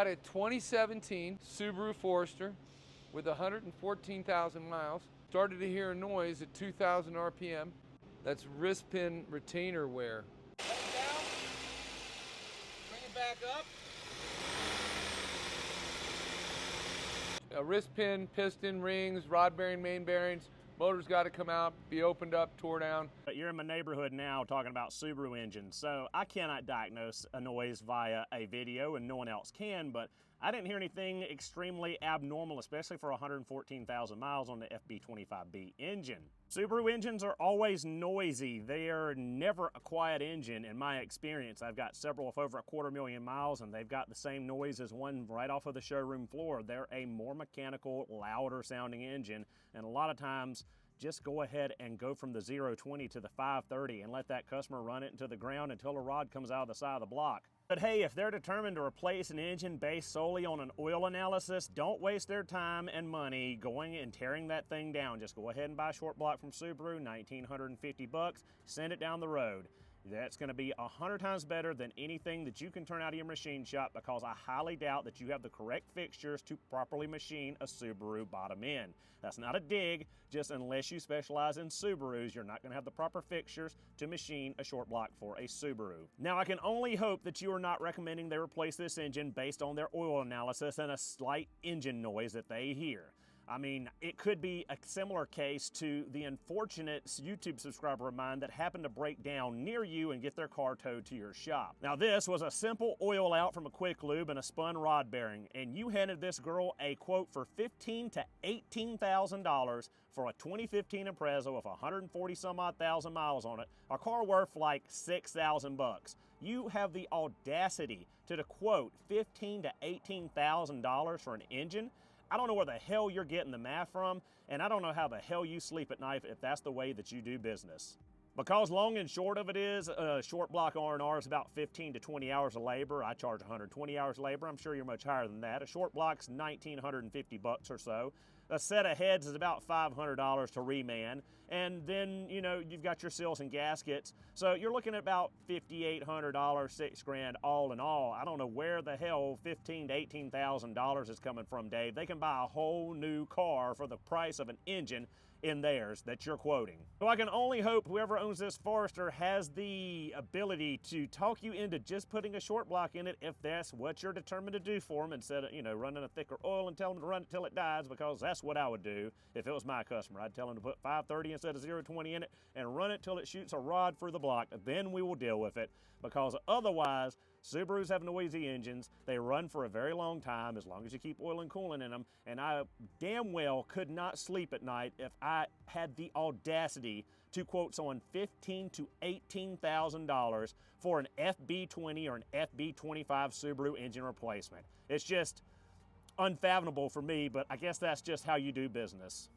got a 2017 Subaru Forester with 114,000 miles. Started to hear a noise at 2,000 RPM. That's wrist pin retainer wear. Let it down. Bring it back up. A wrist pin, piston, rings, rod bearing, main bearings. Motor's got to come out, be opened up, tore down. But you're in my neighborhood now talking about Subaru engines, so I cannot diagnose a noise via a video, and no one else can, but I didn't hear anything extremely abnormal, especially for 114,000 miles on the FB25B engine. Subaru engines are always noisy. They are never a quiet engine in my experience. I've got several of over 250,000 miles and they've got the same noise as one right off of the showroom floor. They're a more mechanical, louder sounding engine, and a lot of times just go ahead and go from the 0-20 to the 530 and let that customer run it into the ground until a rod comes out of the side of the block. But hey, if they're determined to replace an engine based solely on an oil analysis, don't waste their time and money going and tearing that thing down. Just go ahead and buy a short block from Subaru, $1,950, send it down the road. That's going to be 100 times better than anything that you can turn out of your machine shop, because I highly doubt that you have the correct fixtures to properly machine a Subaru bottom end. That's not a dig, just unless you specialize in Subarus, you're not going to have the proper fixtures to machine a short block for a Subaru. Now, I can only hope that you are not recommending they replace this engine based on their oil analysis and a slight engine noise that they hear. I mean, it could be a similar case to the unfortunate YouTube subscriber of mine that happened to break down near you and get their car towed to your shop. Now, this was a simple oil out from a quick lube and a spun rod bearing, and you handed this girl a quote for $15,000 to $18,000 for a 2015 Impreza with 140 some odd thousand miles on it, a car worth like $6,000. You have the audacity to quote $15,000 to $18,000 for an engine? I don't know where the hell you're getting the math from, and I don't know how the hell you sleep at night if that's the way that you do business. Because long and short of it is, a short block R&R is about 15 to 20 hours of labor. I charge 120 hours of labor. I'm sure you're much higher than that. A short block's $1,950 or so. A set of heads is about $500 to reman. And then, you know, you've got your seals and gaskets. So you're looking at about $5,800, $6,000 all in all. I don't know where the hell $15,000 to $18,000 is coming from, Dave. They can buy a whole new car for the price of an engine in theirs that you're quoting. So I can only hope whoever owns this Forester has the ability to talk you into just putting a short block in it if that's what you're determined to do for them, instead of, you know, running a thicker oil and telling them to run it till it dies, because that's what I would do if it was my customer. I'd tell them to put 530 instead of 0-20 in it and run it till it shoots a rod through the block. Then we will deal with it, because otherwise, Subarus have noisy engines. They run for a very long time as long as you keep oil and coolant in them, and I damn well could not sleep at night if I had the audacity to quote someone $15,000 to $18,000 for an FB20 or an FB25 Subaru engine replacement. It's just unfathomable for me, but I guess that's just how you do business.